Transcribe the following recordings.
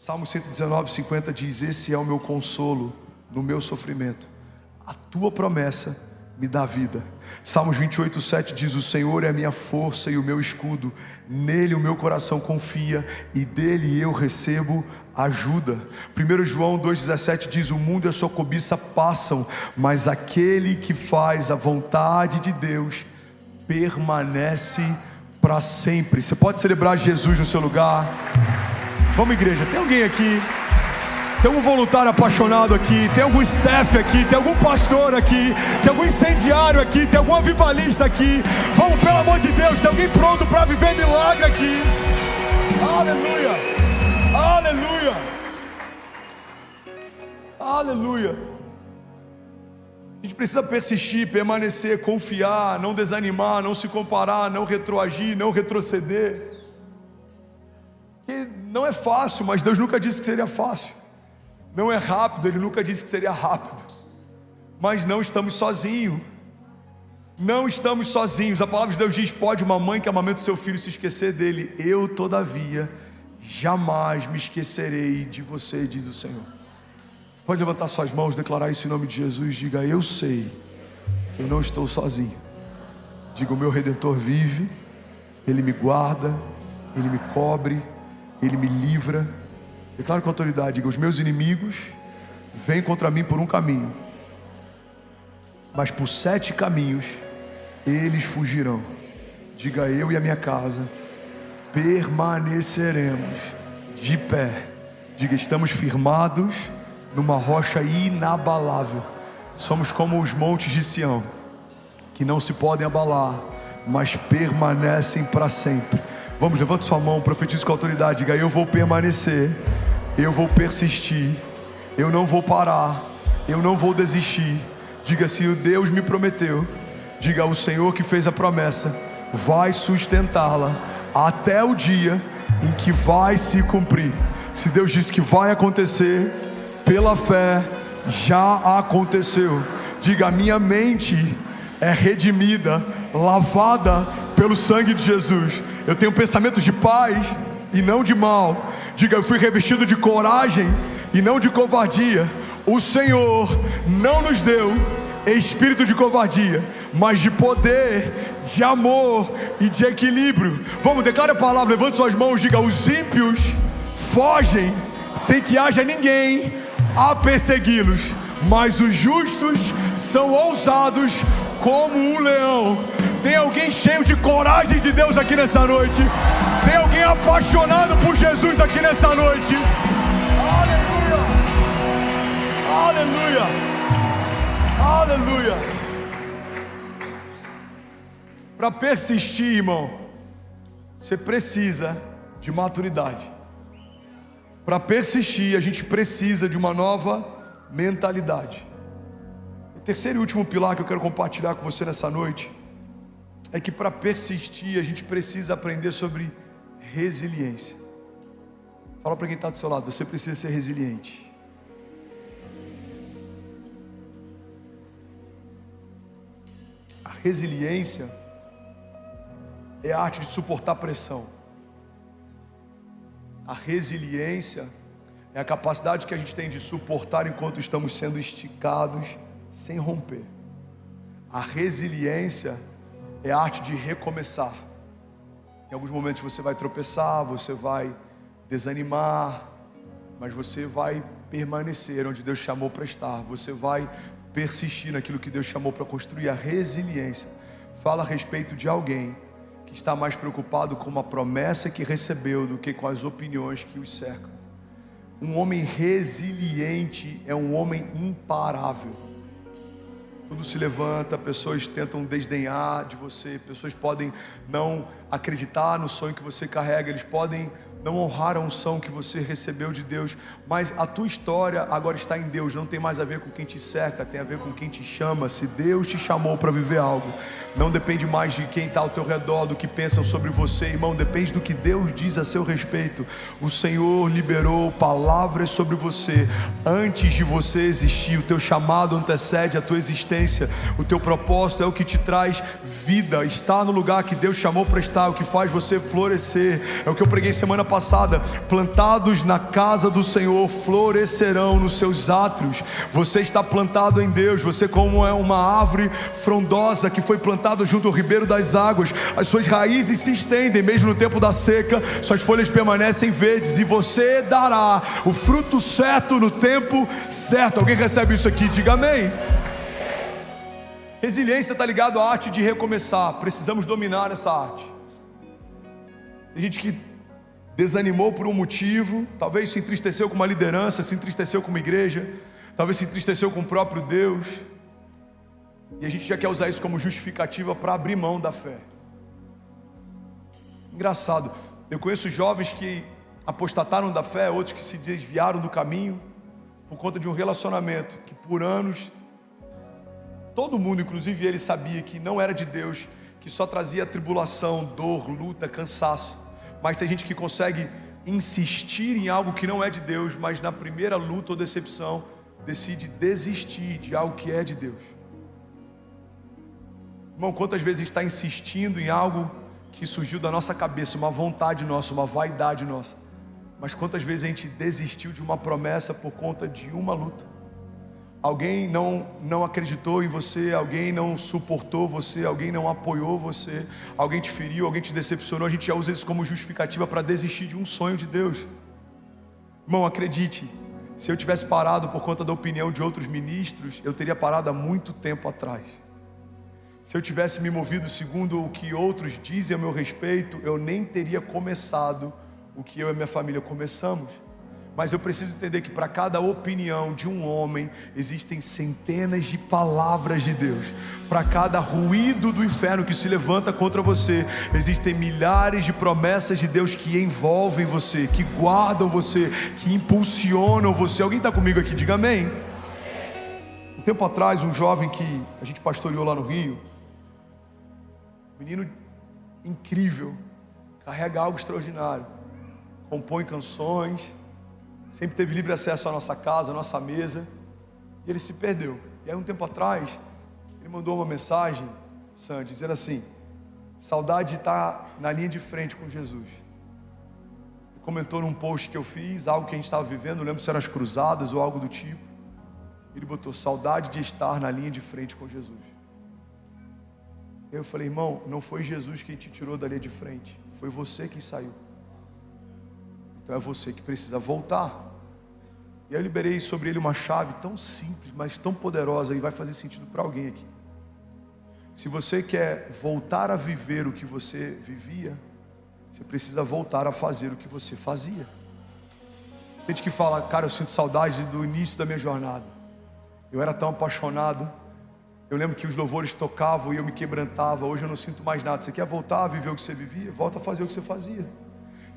Salmo 119:50 diz: esse é o meu consolo no meu sofrimento, a tua promessa me dá vida. Salmos 28:7 diz: o Senhor é a minha força e o meu escudo, nele o meu coração confia e dele eu recebo ajuda. 1 João 2,17 diz: o mundo e a sua cobiça passam, mas aquele que faz a vontade de Deus permanece para sempre. Você pode celebrar Jesus no seu lugar? Vamos, igreja. Tem alguém aqui? Tem algum voluntário apaixonado aqui? Tem algum staff aqui? Tem algum pastor aqui? Tem algum incendiário aqui? Tem algum avivalista aqui? Vamos, pelo amor de Deus, tem alguém pronto para viver milagre aqui? Aleluia! Aleluia! Aleluia! A gente precisa persistir, permanecer, confiar, não desanimar, não se comparar, não retroagir, não retroceder. Porque não é fácil, mas Deus nunca disse que seria fácil. Não é rápido, Ele nunca disse que seria rápido. Mas não estamos sozinhos. Não estamos sozinhos. A palavra de Deus diz: pode uma mãe que amamenta o seu filho se esquecer dele? Eu, todavia, jamais me esquecerei de você, diz o Senhor. Você pode levantar suas mãos, declarar isso em nome de Jesus. Diga: eu sei que eu não estou sozinho. Diga: o meu Redentor vive, Ele me guarda, Ele me cobre, Ele me livra. Declaro com autoridade: diga: os meus inimigos vêm contra mim por um caminho, mas por 7 caminhos eles fugirão. Diga: eu e a minha casa permaneceremos de pé. Diga: estamos firmados numa rocha inabalável. Somos como os montes de Sião, que não se podem abalar, mas permanecem para sempre. Vamos, levante sua mão, profetize com autoridade. Diga: eu vou permanecer, eu vou persistir, eu não vou parar, eu não vou desistir. Diga: se o Deus me prometeu, diga: o Senhor que fez a promessa vai sustentá-la até o dia em que vai se cumprir. Se Deus disse que vai acontecer, pela fé já aconteceu. Diga: a minha mente é redimida, lavada pelo sangue de Jesus. Eu tenho pensamentos de paz e não de mal. Diga: eu fui revestido de coragem e não de covardia. O Senhor não nos deu espírito de covardia, mas de poder, de amor e de equilíbrio. Vamos, declare a palavra, levante suas mãos. Diga: os ímpios fogem sem que haja ninguém a persegui-los, mas os justos são ousados como um leão. Tem alguém cheio de coragem de Deus aqui nessa noite? Tem alguém apaixonado por Jesus aqui nessa noite? Aleluia! Aleluia! Aleluia! Para persistir, irmão, você precisa de maturidade. Para persistir, a gente precisa de uma nova mentalidade. O terceiro e último pilar que eu quero compartilhar com você nessa noite é que para persistir a gente precisa aprender sobre resiliência. Fala para quem está do seu lado: você precisa ser resiliente. A resiliência é a arte de suportar pressão. A resiliência é a capacidade que a gente tem de suportar enquanto estamos sendo esticados sem romper. A resiliência é a arte de recomeçar. Em alguns momentos você vai tropeçar, você vai desanimar, mas você vai permanecer onde Deus chamou para estar. Você vai persistir naquilo que Deus chamou para construir. A resiliência fala a respeito de alguém que está mais preocupado com uma promessa que recebeu do que com as opiniões que os cercam. Um homem resiliente é um homem imparável. Tudo se levanta, pessoas tentam desdenhar de você, pessoas podem não acreditar no sonho que você carrega, eles podem não honrar a unção que você recebeu de Deus, mas a tua história agora está em Deus, não tem mais a ver com quem te cerca, tem a ver com quem te chama. Se Deus te chamou para viver algo, não depende mais de quem está ao teu redor, do que pensam sobre você, irmão, depende do que Deus diz a seu respeito. O Senhor liberou palavras sobre você antes de você existir. O teu chamado antecede a tua existência, o teu propósito é o que te traz vida, está no lugar que Deus chamou para estar, o que faz você florescer. É o que eu preguei semana passada, plantados na casa do Senhor, florescerão nos seus átrios. Você está plantado em Deus, você como é uma árvore frondosa que foi plantada junto ao ribeiro das águas, as suas raízes se estendem, mesmo no tempo da seca, suas folhas permanecem verdes, e você dará o fruto certo no tempo certo. Alguém recebe isso aqui? Diga amém. Resiliência está ligado à arte de recomeçar. Precisamos dominar essa arte. Tem gente que desanimou por um motivo, talvez se entristeceu com uma liderança, se entristeceu com uma igreja, talvez se entristeceu com o próprio Deus, e a gente já quer usar isso como justificativa para abrir mão da fé. Engraçado, eu conheço jovens que apostataram da fé, outros que se desviaram do caminho por conta de um relacionamento que por anos todo mundo, inclusive ele, sabia que não era de Deus, que só trazia tribulação, dor, luta, cansaço. Mas tem gente que consegue insistir em algo que não é de Deus, mas na primeira luta ou decepção decide desistir de algo que é de Deus. Irmão, quantas vezes a gente está insistindo em algo que surgiu da nossa cabeça, uma vontade nossa, uma vaidade nossa, mas quantas vezes a gente desistiu de uma promessa por conta de uma luta? Alguém não acreditou em você, alguém não suportou você, alguém não apoiou você, alguém te feriu, alguém te decepcionou. A gente já usa isso como justificativa para desistir de um sonho de Deus. Irmão, acredite, se eu tivesse parado por conta da opinião de outros ministros, eu teria parado há muito tempo atrás. Se eu tivesse me movido segundo o que outros dizem a meu respeito, eu nem teria começado o que eu e minha família começamos. Mas eu preciso entender que para cada opinião de um homem existem centenas de palavras de Deus. Para cada ruído do inferno que se levanta contra você, existem milhares de promessas de Deus que envolvem você, que guardam você, que impulsionam você. Alguém está comigo aqui? Diga amém. Um tempo atrás, um jovem que a gente pastoreou lá no Rio, menino incrível, carrega algo extraordinário, compõe canções, sempre teve livre acesso à nossa casa, à nossa mesa, e ele se perdeu. E aí um tempo atrás, ele mandou uma mensagem, Sandy, dizendo assim: saudade de estar na linha de frente com Jesus. Ele comentou num post que eu fiz, algo que a gente estava vivendo, não lembro se eram as cruzadas ou algo do tipo. Ele botou: saudade de estar na linha de frente com Jesus. E eu falei: irmão, não foi Jesus quem te tirou da linha de frente, foi você quem saiu. Então é você que precisa voltar. E eu liberei sobre ele uma chave tão simples, mas tão poderosa, e vai fazer sentido para alguém aqui. Se você quer voltar a viver o que você vivia, você precisa voltar a fazer o que você fazia. Tem gente que fala: cara, eu sinto saudade do início da minha jornada, eu era tão apaixonado, eu lembro que os louvores tocavam e eu me quebrantava, hoje eu não sinto mais nada. Você quer voltar a viver o que você vivia? Volta a fazer o que você fazia.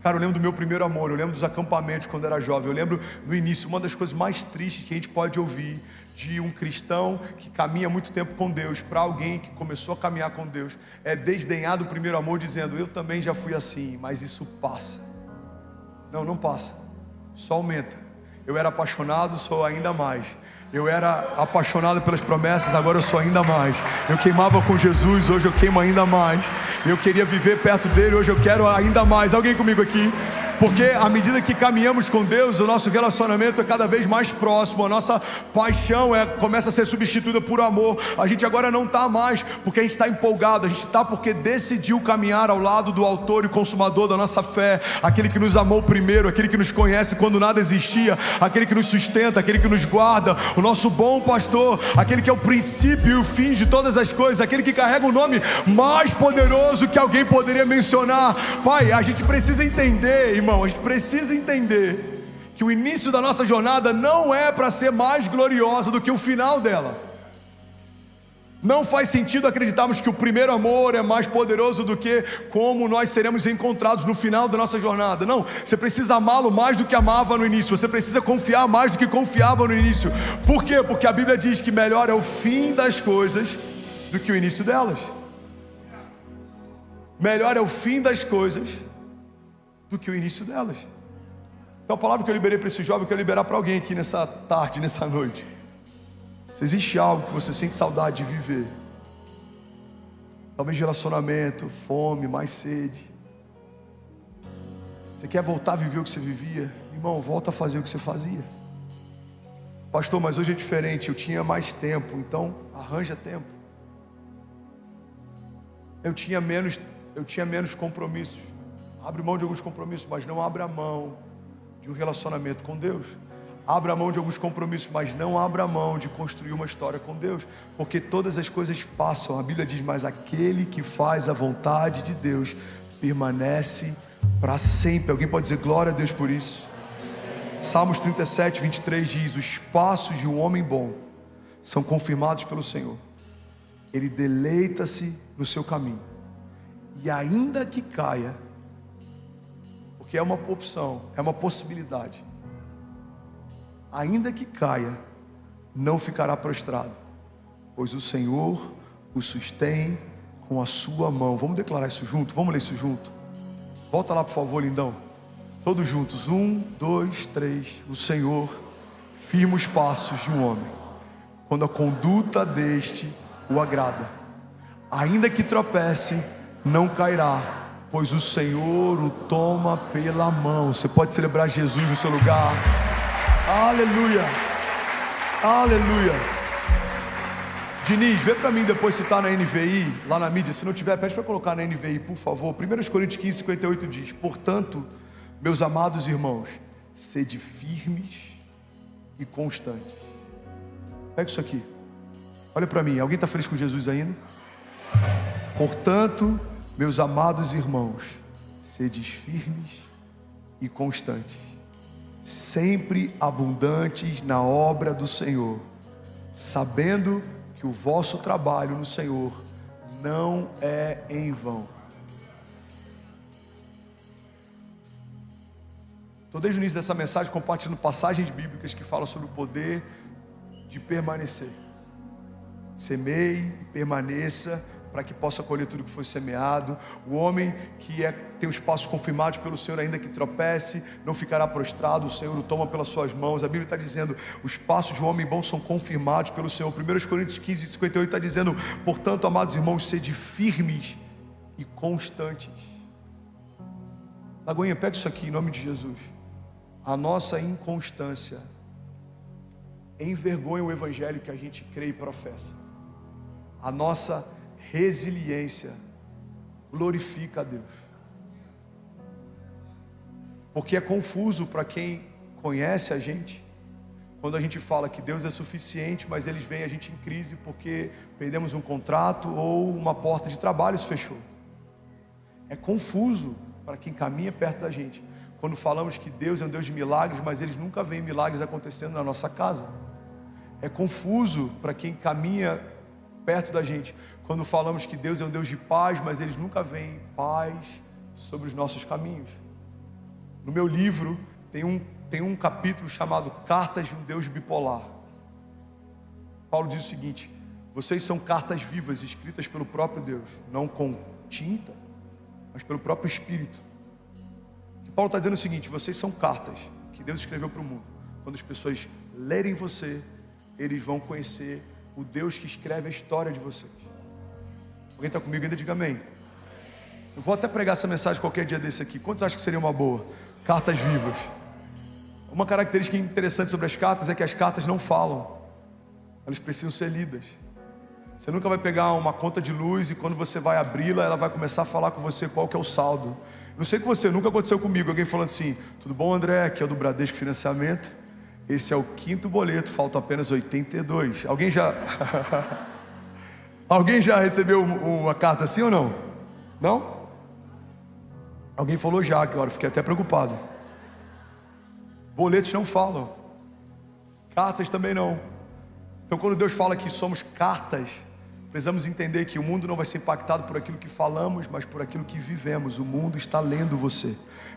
Cara, eu lembro do meu primeiro amor, eu lembro dos acampamentos quando era jovem, eu lembro no início, uma das coisas mais tristes que a gente pode ouvir de um cristão que caminha muito tempo com Deus, para alguém que começou a caminhar com Deus, é desdenhar do primeiro amor, dizendo: eu também já fui assim, mas isso passa. Não, não passa, só aumenta. Eu era apaixonado, sou ainda mais. Eu era apaixonado pelas promessas, agora eu sou ainda mais. Eu queimava com Jesus, hoje eu queimo ainda mais. Eu queria viver perto dele, hoje eu quero ainda mais. Alguém comigo aqui? Porque à medida que caminhamos com Deus, o nosso relacionamento é cada vez mais próximo, a nossa paixão começa a ser substituída por amor. A gente agora não está mais porque a gente está empolgado, a gente está porque decidiu caminhar ao lado do autor e consumador da nossa fé, aquele que nos amou primeiro, aquele que nos conhece quando nada existia, aquele que nos sustenta, aquele que nos guarda, o nosso bom pastor, aquele que é o princípio e o fim de todas as coisas, aquele que carrega o nome mais poderoso que alguém poderia mencionar. Pai, a gente precisa entender, irmão, a gente precisa entender que o início da nossa jornada não é para ser mais gloriosa do que o final dela. Não faz sentido acreditarmos que o primeiro amor é mais poderoso do que como nós seremos encontrados no final da nossa jornada. Não, você precisa amá-lo mais do que amava no início. Você precisa confiar mais do que confiava no início. Por quê? Porque a Bíblia diz que melhor é o fim das coisas do que o início delas. Melhor é o fim das coisas do que o início delas. Então a palavra que eu liberei para esse jovem, eu quero liberar para alguém aqui nessa tarde, nessa noite. Se existe algo que você sente saudade de viver, talvez relacionamento, fome, mais sede, Você quer voltar a viver o que você vivia? Irmão, volta a fazer o que você fazia. Pastor, mas hoje é diferente, eu tinha mais tempo, então arranja tempo. Eu tinha menos compromissos. Abre mão de alguns compromissos, mas não abra mão de um relacionamento com Deus. Abra mão de alguns compromissos, mas não abra mão de construir uma história com Deus, porque todas as coisas passam. A Bíblia diz, mas aquele que faz a vontade de Deus permanece para sempre. Alguém pode dizer glória a Deus por isso? Salmos 37, 23 diz, os passos de um homem bom são confirmados pelo Senhor. Ele deleita-se no seu caminho, e ainda que caia, porque é uma opção, é uma possibilidade, ainda que caia, não ficará prostrado, pois o Senhor o sustém com a sua mão. Vamos declarar isso junto? Vamos ler isso junto? Volta lá por favor, lindão. Todos juntos, 1, 2, 3. O Senhor firma os passos de um homem, quando a conduta deste o agrada. Ainda que tropece, não cairá, pois o Senhor o toma pela mão. Você pode celebrar Jesus no seu lugar. Aleluia, aleluia. Diniz, vê para mim depois se está na NVI, lá na mídia. Se não tiver, pede para colocar na NVI, por favor. 1 Coríntios 15, 58 diz, portanto, meus amados irmãos, sede firmes e constantes. Pega isso aqui, olha para mim. Alguém está feliz com Jesus ainda? Portanto, meus amados irmãos, sedes firmes e constantes, sempre abundantes na obra do Senhor, sabendo que o vosso trabalho no Senhor não é em vão. Estou desde o início dessa mensagem compartilhando passagens bíblicas que falam sobre o poder de permanecer. Semeie e permaneça, para que possa colher tudo que foi semeado. O homem que tem os passos confirmados pelo Senhor, ainda que tropece, não ficará prostrado. O Senhor o toma pelas suas mãos. A Bíblia está dizendo, os passos de um homem bom são confirmados pelo Senhor. 1 Coríntios 15, 58 está dizendo, portanto, amados irmãos, sede firmes e constantes. Lagoinha, pega isso aqui em nome de Jesus. A nossa inconstância envergonha o evangelho que a gente crê e professa. A nossa resiliência glorifica a Deus, porque é confuso para quem conhece a gente, quando a gente fala que Deus é suficiente, mas eles veem a gente em crise porque perdemos um contrato ou uma porta de trabalho se fechou. É confuso para quem caminha perto da gente, quando falamos que Deus é um Deus de milagres, mas eles nunca veem milagres acontecendo na nossa casa. É confuso para quem caminha perto da gente, quando falamos que Deus é um Deus de paz, mas eles nunca veem paz sobre os nossos caminhos. No meu livro tem um capítulo chamado Cartas de um Deus Bipolar. Paulo diz o seguinte, vocês são cartas vivas, escritas pelo próprio Deus, não com tinta, mas pelo próprio Espírito. Que Paulo está dizendo o seguinte, vocês são cartas que Deus escreveu para o mundo. Quando as pessoas lerem você, eles vão conhecer o Deus que escreve a história de vocês. Alguém está comigo ainda? Diga amém. Eu vou até pregar essa mensagem qualquer dia desse aqui. Quantos acham que seria uma boa? Cartas vivas. Uma característica interessante sobre as cartas é que as cartas não falam, elas precisam ser lidas. Você nunca vai pegar uma conta de luz e quando você vai abri-la, ela vai começar a falar com você qual que é o saldo. Não sei com você, nunca aconteceu comigo, alguém falando assim, tudo bom André, aqui é o do Bradesco Financiamento, esse é o 5º boleto, faltam apenas 82. Alguém já recebeu uma carta assim ou não? Não? Alguém falou já, que hora, fiquei até preocupado. Boletos não falam, cartas também não. Então quando Deus fala que somos cartas, precisamos entender que o mundo não vai ser impactado por aquilo que falamos, mas por aquilo que vivemos. O mundo está lendo você.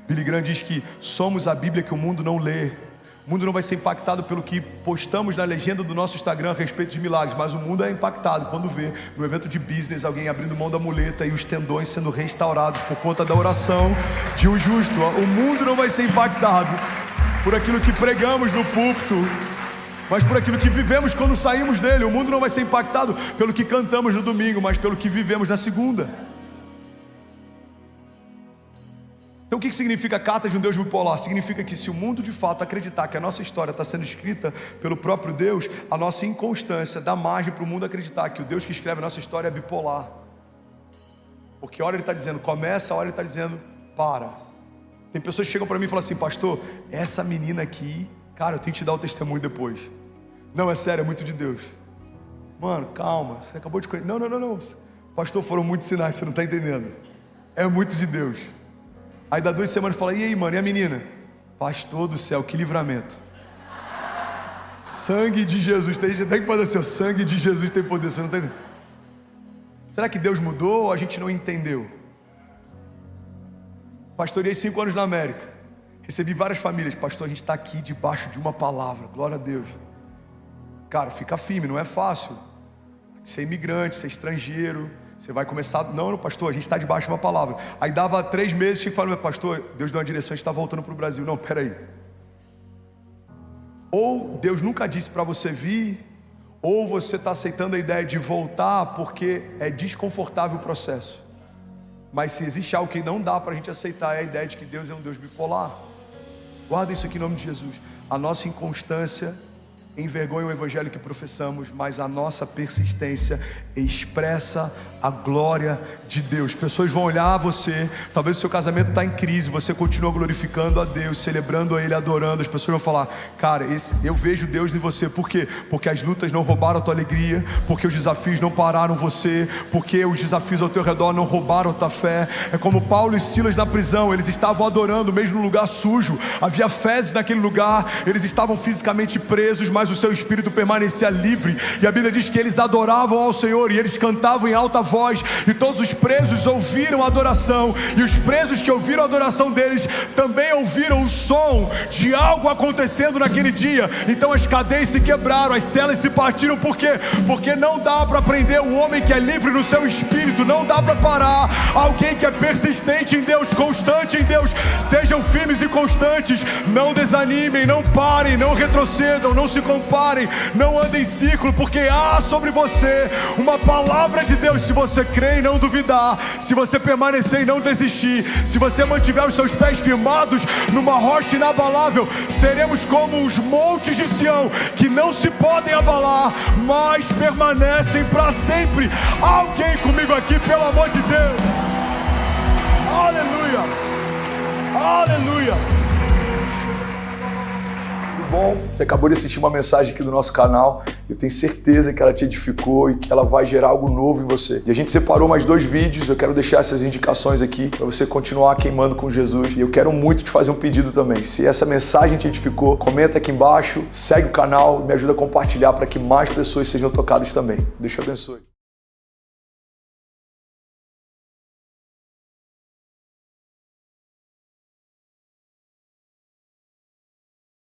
Billy Graham diz que somos a Bíblia que o mundo não lê. O mundo não vai ser impactado pelo que postamos na legenda do nosso Instagram a respeito de milagres, mas o mundo é impactado quando vê no evento de business alguém abrindo mão da muleta e os tendões sendo restaurados por conta da oração de um justo. O mundo não vai ser impactado por aquilo que pregamos no púlpito, mas por aquilo que vivemos quando saímos dele. O mundo não vai ser impactado pelo que cantamos no domingo, mas pelo que vivemos na segunda. Então o que significa carta de um Deus bipolar? Significa que se o mundo de fato acreditar que a nossa história está sendo escrita pelo próprio Deus, a nossa inconstância dá margem para o mundo acreditar que o Deus que escreve a nossa história é bipolar. Porque a hora ele está dizendo começa, a hora ele está dizendo para. Tem pessoas que chegam para mim e falam assim: pastor, essa menina aqui, cara, eu tenho que te dar o testemunho depois. Não, é sério, é muito de Deus. Mano, calma, você acabou de conhecer. Não. Pastor, foram muitos sinais, você não está entendendo. É muito de Deus. Aí dá 2 semanas e fala: e aí, mano, e a menina? Pastor do céu, que livramento. Sangue de Jesus. Tem gente que fazer assim: o sangue de Jesus tem poder, você não está entendendo. Será que Deus mudou ou a gente não entendeu? Pastoreei 5 anos na América. Recebi várias famílias. Pastor, a gente está aqui debaixo de uma palavra. Glória a Deus. Cara, fica firme, não é fácil. Ser imigrante, ser estrangeiro. Você vai começar... Não, pastor, a gente está debaixo de uma palavra. Aí dava 3 meses, tinha que falar: pastor, Deus deu uma direção, a gente está voltando para o Brasil. Não, peraí. Ou Deus nunca disse para você vir, ou você está aceitando a ideia de voltar porque é desconfortável o processo. Mas se existe algo que não dá para a gente aceitar, é a ideia de que Deus é um Deus bipolar. Guarda isso aqui em nome de Jesus. A nossa inconstância envergonha o evangelho que professamos, mas a nossa persistência expressa a glória de Deus. Pessoas vão olhar a você, talvez o seu casamento está em crise, você continua glorificando a Deus, celebrando a Ele, adorando. As pessoas vão falar: cara, eu vejo Deus em você. Por quê? Porque as lutas não roubaram a tua alegria, porque os desafios não pararam você, porque os desafios ao teu redor não roubaram a tua fé. É como Paulo e Silas na prisão, eles estavam adorando mesmo no lugar sujo, havia fezes naquele lugar, eles estavam fisicamente presos, mas o seu espírito permanecia livre, e a Bíblia diz que eles adoravam ao Senhor, e eles cantavam em alta voz, e todos os presos ouviram a adoração, e os presos que ouviram a adoração deles, também ouviram o som de algo acontecendo naquele dia. Então as cadeias se quebraram, as celas se partiram. Por quê? Porque não dá para prender um homem que é livre no seu espírito, não dá para parar alguém que é persistente em Deus, constante em Deus. Sejam firmes e constantes, não desanimem, não parem, não retrocedam, não se comparem, não andem em ciclo, porque há sobre você uma palavra de Deus. Se você crer e não duvidar, se você permanecer e não desistir, se você mantiver os seus pés firmados numa rocha inabalável, seremos como os montes de Sião, que não se podem abalar, mas permanecem para sempre. Alguém comigo aqui, pelo amor de Deus. Aleluia, aleluia. Bom, você acabou de assistir uma mensagem aqui do nosso canal. Eu tenho certeza que ela te edificou e que ela vai gerar algo novo em você. E a gente separou mais 2 vídeos. Eu quero deixar essas indicações aqui para você continuar queimando com Jesus. E eu quero muito te fazer um pedido também. Se essa mensagem te edificou, comenta aqui embaixo, segue o canal e me ajuda a compartilhar para que mais pessoas sejam tocadas também. Deus te abençoe.